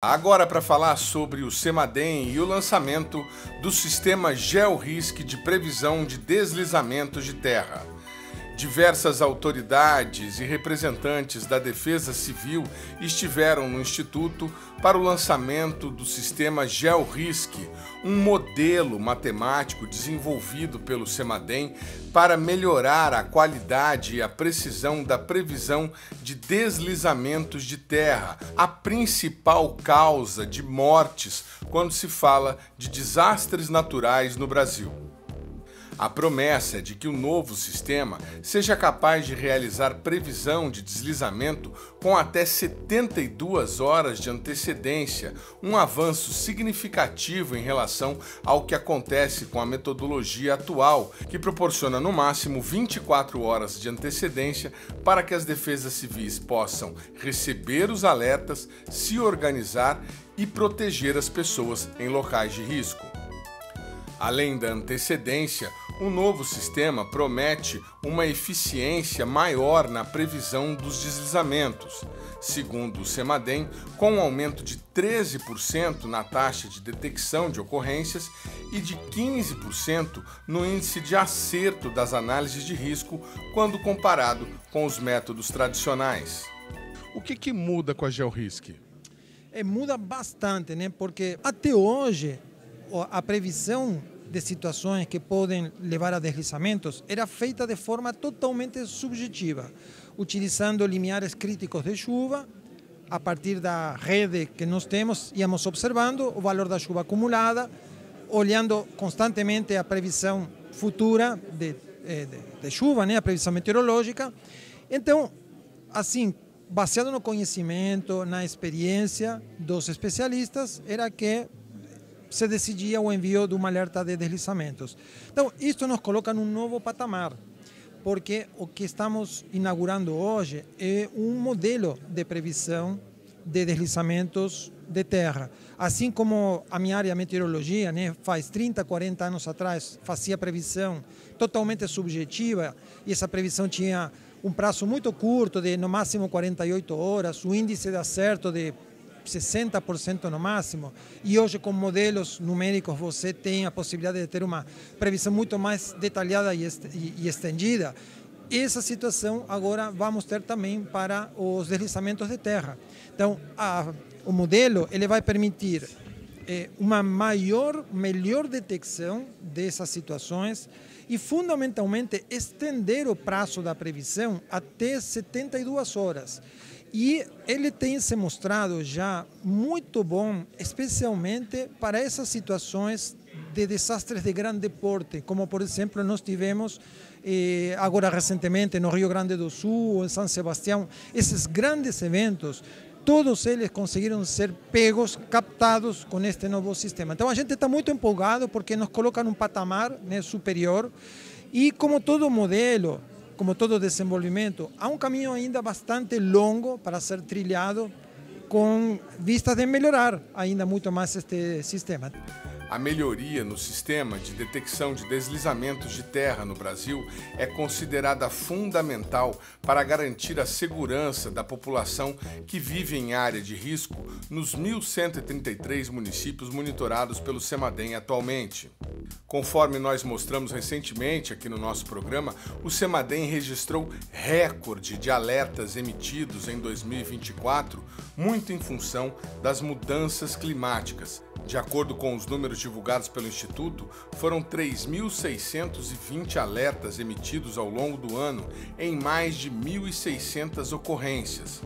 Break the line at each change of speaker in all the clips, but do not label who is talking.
Agora para falar sobre o CEMADEM e o lançamento do sistema GeoRisc de previsão de deslizamentos de terra. Diversas autoridades e representantes da Defesa Civil estiveram no Instituto para o lançamento do sistema GeoRisc, um modelo matemático desenvolvido pelo CEMADEM para melhorar a qualidade e a precisão da previsão de deslizamentos de terra, a principal causa de mortes quando se fala de desastres naturais no Brasil. A promessa é de que o novo sistema seja capaz de realizar previsão de deslizamento com até 72 horas de antecedência, um avanço significativo em relação ao que acontece com a metodologia atual, que proporciona no máximo 24 horas de antecedência para que as defesas civis possam receber os alertas, se organizar e proteger as pessoas em locais de risco. Além da antecedência, o novo sistema promete uma eficiência maior na previsão dos deslizamentos, segundo o CEMADEM, com um aumento de 13% na taxa de detecção de ocorrências e de 15% no índice de acerto das análises de risco quando comparado com os métodos tradicionais. O que muda com a GeoRisc?
Muda bastante, né? Porque até hoje a previsão de situações que podem levar a deslizamentos era feita de forma totalmente subjetiva, utilizando limiares críticos de chuva. A partir da rede que nós temos, íamos observando o valor da chuva acumulada, olhando constantemente a previsão futura de chuva, né? A previsão meteorológica. Então, assim, baseado no conhecimento, na experiência dos especialistas, era que se decidia o envio de uma alerta de deslizamentos. Então, isto nos coloca num novo patamar, porque o que estamos inaugurando hoje é um modelo de previsão de deslizamentos de terra. Assim como a minha área, a meteorologia, né, faz 30, 40 anos atrás, fazia previsão totalmente subjetiva, e essa previsão tinha um prazo muito curto, de no máximo 48 horas, o índice de acerto de 60% no máximo, e hoje com modelos numéricos você tem a possibilidade de ter uma previsão muito mais detalhada e estendida. Essa situação agora vamos ter também para os deslizamentos de terra. Então, o modelo ele vai permitir uma melhor detecção dessas situações e, fundamentalmente, estender o prazo da previsão até 72 horas. E ele tem se mostrado já muito bom, especialmente para essas situações de desastres de grande porte, como, por exemplo, nós tivemos agora recentemente no Rio Grande do Sul, em São Sebastião. Esses grandes eventos, todos eles conseguiram ser pegos, captados com este novo sistema. Então a gente está muito empolgado porque nos coloca num patamar, né, superior, e como todo modelo, como todo desenvolvimento, há um caminho ainda bastante longo para ser trilhado, com vistas de melhorar ainda muito mais este sistema.
A melhoria no sistema de detecção de deslizamentos de terra no Brasil é considerada fundamental para garantir a segurança da população que vive em área de risco nos 1.133 municípios monitorados pelo CEMADEM atualmente. Conforme nós mostramos recentemente aqui no nosso programa, o CEMADEM registrou recorde de alertas emitidos em 2024, muito em função das mudanças climáticas. De acordo com os números divulgados pelo Instituto, foram 3.620 alertas emitidos ao longo do ano em mais de 1.600 ocorrências.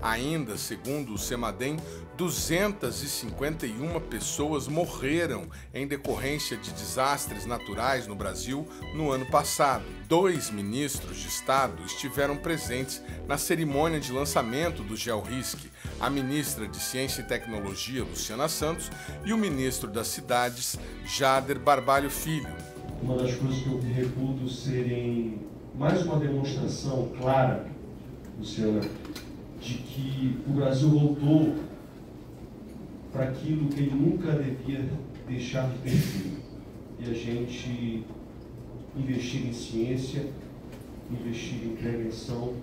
Ainda, segundo o CEMADEM, 251 pessoas morreram em decorrência de desastres naturais no Brasil no ano passado. 2 ministros de Estado estiveram presentes na cerimônia de lançamento do GeoRisc, a ministra de Ciência e Tecnologia, Luciana Santos, e o ministro das Cidades, Jader Barbalho Filho.
Uma das coisas que eu reputo serem mais uma demonstração clara, Luciana, de que o Brasil voltou para aquilo que ele nunca devia deixar de ter sido. E a gente investir em ciência, investir em prevenção,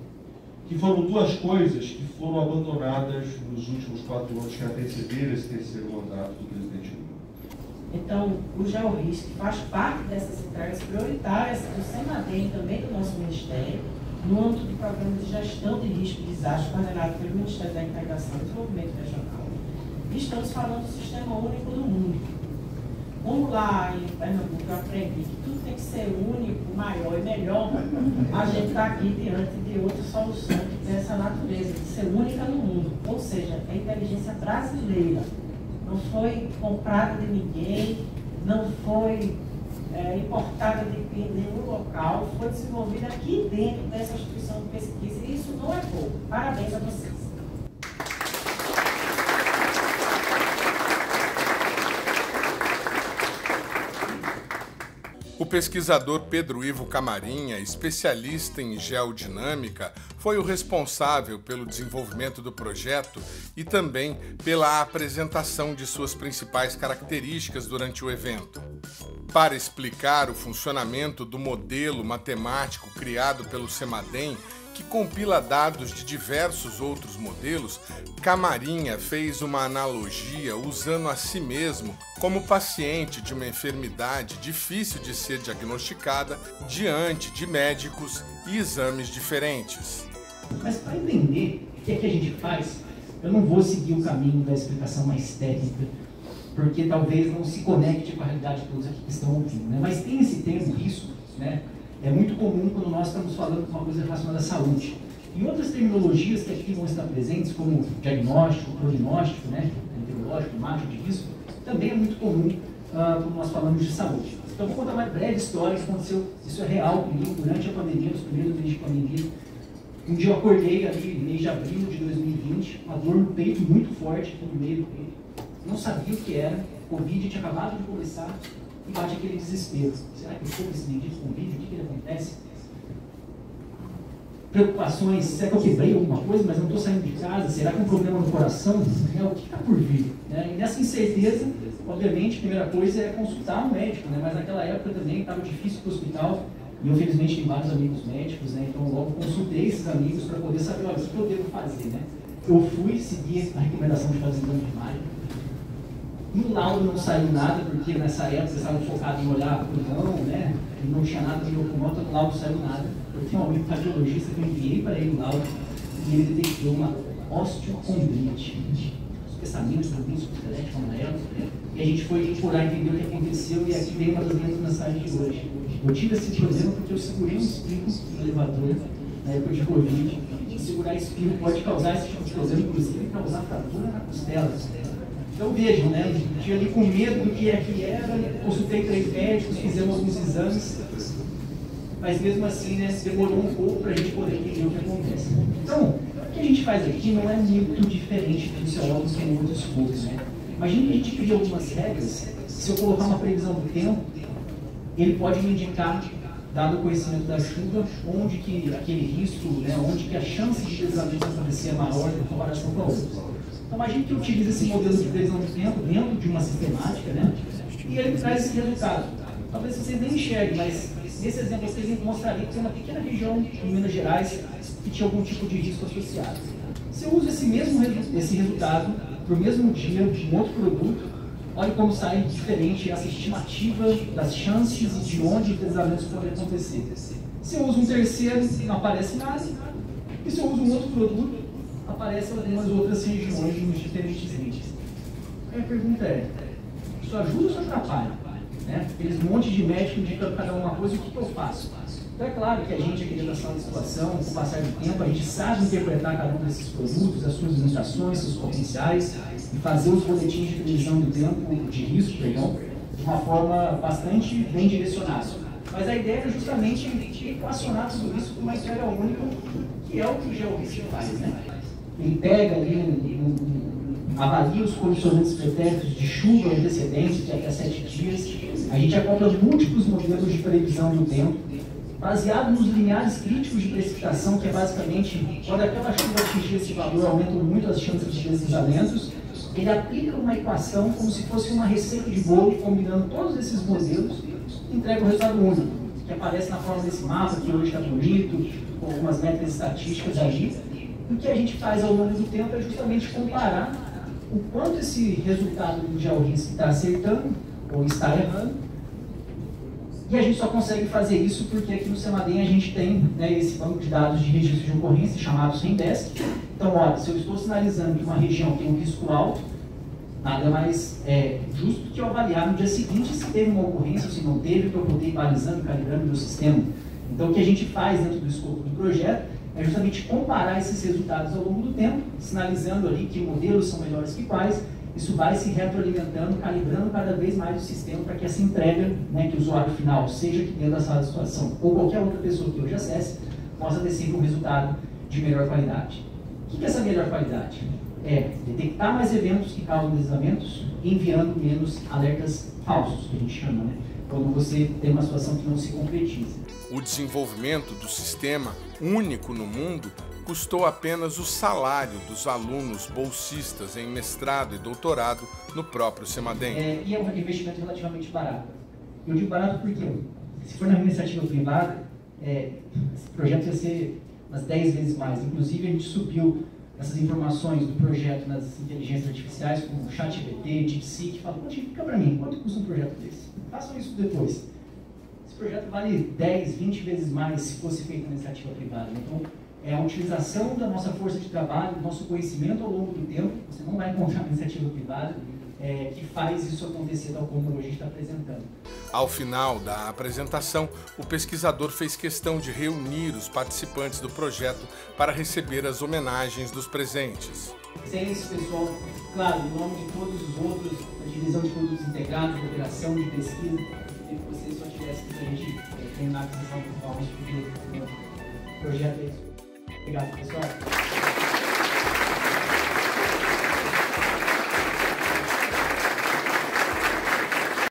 que foram duas coisas que foram abandonadas nos últimos 4 anos que antecederam esse terceiro mandato do presidente Lula.
Então, o GeoRisc faz parte dessas entregas prioritárias do SEMADEM e também do nosso Ministério, no âmbito do Programa de Gestão de Risco de Desastre, coordenado pelo Ministério da Integração e Desenvolvimento Regional. E estamos falando do Sistema Único do Mundo. Como lá em Pernambuco eu aprendi que tudo tem que ser único, maior e melhor, a gente está aqui diante de outra solução que tem essa natureza, de ser única no mundo. Ou seja, é inteligência brasileira. Não foi comprada de ninguém, não foi importada de nenhum local, foi desenvolvida aqui dentro dessa instituição de pesquisa. E isso não é pouco. Parabéns a vocês.
O pesquisador Pedro Ivo Camarinha, especialista em geodinâmica, foi o responsável pelo desenvolvimento do projeto e também pela apresentação de suas principais características durante o evento. Para explicar o funcionamento do modelo matemático criado pelo SEMADEM, que compila dados de diversos outros modelos, Camarinha fez uma analogia usando a si mesmo como paciente de uma enfermidade difícil de ser diagnosticada diante de médicos e exames diferentes.
Mas para entender o que é que a gente faz, eu não vou seguir o caminho da explicação mais técnica, porque talvez não se conecte com a realidade de todos aqui que estão ouvindo, né? Mas tem esse termo risco, né? É muito comum quando nós estamos falando de uma coisa relacionada à saúde. Em outras terminologias que aqui vão estar presentes, como diagnóstico, prognóstico, né, meteorológico, margem de risco, também é muito comum quando nós falamos de saúde. Então, vou contar uma breve história que aconteceu, isso é real comigo, durante a pandemia, nos primeiros meses de pandemia. Um dia eu acordei ali, no mês de abril de 2020, uma dor no peito muito forte, no meio do peito. Não sabia o que era, Covid tinha acabado de começar, e bate aquele desespero. Será que eu estou com esse bendito Covid? O que acontece? Preocupações, será que eu quebrei alguma coisa, mas não estou saindo de casa? Será que é um problema no coração? O que está por vir? E nessa incerteza, obviamente, a primeira coisa é consultar um médico, né? Mas naquela época também estava difícil para o hospital, e eu felizmente tenho vários amigos médicos, né? Então logo consultei esses amigos para poder saber, olha, o que eu devo fazer, né? Eu fui seguir a recomendação de fazer exame de imagem. No laudo não saiu nada, porque nessa época eu estava focado em olhar o pulmão, né? E não tinha nada no meu pulmão, então no laudo saiu nada. Eu tinha um amigo cardiologista que eu enviei para ele o laudo e ele detectou uma osteocondrite, espessamento do músculo esquelético amarelo. E a gente foi procurar entender o que aconteceu e aqui veio uma das minhas mensagens de hoje. Eu tive esse problema porque eu segurei um espirro no elevador na época de Covid. E segurar espirro pode causar esse tipo de problema, inclusive causar fratura na costela. Então vejam, né? Eu tinha ali com medo do que era, consultei 3 médicos, fizemos alguns exames, mas mesmo assim, né, demorou um pouco para a gente poder entender o que acontece. Então, o que a gente faz aqui não é muito diferente do fisiológico que em outros cursos, né? Imagina que a gente cria algumas regras, se eu colocar uma previsão do tempo, ele pode me indicar, dado o conhecimento da chuva, onde que aquele risco, né, onde que a chance de deslizamento acontecer é maior em comparação com a outra. Então, a gente utiliza esse modelo de previsão de tempo dentro de uma sistemática, né? E ele traz esse resultado. Talvez vocês nem enxerguem, mas nesse exemplo vocês mostrariam que tem uma pequena região em Minas Gerais que tinha algum tipo de risco associado. Se eu uso esse resultado para o mesmo dia de um outro produto, olha como sai diferente essa estimativa das chances e de onde os deslizamentos podem acontecer. Se eu uso um terceiro, não aparece nada. E se eu uso um outro produto, aparecem algumas outras regiões nos diferentes níveis. Aí a pergunta é, isso ajuda ou isso atrapalha? Né? Aqueles montes de médicos indicando cada uma coisa, o que eu faço? Então é claro que a gente, aqui dentro da sala de situação, com o passar do tempo, a gente sabe interpretar cada um desses produtos, as suas limitações, seus potenciais, e fazer os boletins de previsão do tempo, de risco, perdão, de uma forma bastante bem direcionada. Mas a ideia é justamente equacionar tudo isso com uma entrega única, que é o que o GeoRisc faz, né? Ele pega ali, avalia os condicionantes pretéritos de chuva antecedentes de até 7 dias. A gente acopla múltiplos modelos de previsão do tempo, baseado nos limiares críticos de precipitação, que é basicamente, quando aquela chuva atingir esse valor, aumentam muito as chances de deslizamentos. Ele aplica uma equação como se fosse uma receita de bolo, combinando todos esses modelos, e entrega o resultado único. que aparece na forma desse mapa, que hoje está bonito, com algumas métricas estatísticas ali. O que a gente faz ao longo do tempo é justamente comparar o quanto esse resultado do GeoRISC está acertando ou está errando. E a gente só consegue fazer isso porque aqui no CEMADEM a gente tem, né, esse banco de dados de registro de ocorrência chamado Zendesk. Então, olha, se eu estou sinalizando que uma região tem um risco alto, nada mais justo que eu avaliar no dia seguinte se teve uma ocorrência ou se não teve, para eu poder ir balizando, calibrando o meu sistema. Então, o que a gente faz dentro do escopo do projeto é justamente comparar esses resultados ao longo do tempo, sinalizando ali que modelos são melhores que quais. Isso vai se retroalimentando, calibrando cada vez mais o sistema para que essa entrega, né, que o usuário final, seja aqui dentro da sala de situação ou qualquer outra pessoa que hoje acesse, possa ter sempre um resultado de melhor qualidade. O que é essa melhor qualidade? É detectar mais eventos que causam deslizamentos e enviando menos alertas falsos, que a gente chama, né? Quando você tem uma situação que não se concretiza.
O desenvolvimento do sistema, único no mundo, custou apenas o salário dos alunos bolsistas em mestrado e doutorado no próprio CEMADEM.
E é um investimento relativamente barato. Eu digo barato porque, se for na iniciativa privada, esse projeto ia ser umas 10 vezes mais. Inclusive, a gente subiu essas informações do projeto nas inteligências artificiais, como o ChatGPT, DeepSeek, fala, fica para mim, quanto custa um projeto desse? Façam isso depois. Esse projeto vale 10, 20 vezes mais se fosse feito na iniciativa privada. Então, é a utilização da nossa força de trabalho, do nosso conhecimento ao longo do tempo, você não vai encontrar na iniciativa privada, que faz isso acontecer tal como hoje a gente está apresentando.
Ao final da apresentação, o pesquisador fez questão de reunir os participantes do projeto para receber as homenagens dos presentes.
Sem esse pessoal, claro, em nome de todos os outros, a divisão de produtos integrados, a operação de pesquisa, que vocês só tivessem que a gente terminar a apresentação com palmas, porque o projeto é isso. Obrigado, pessoal.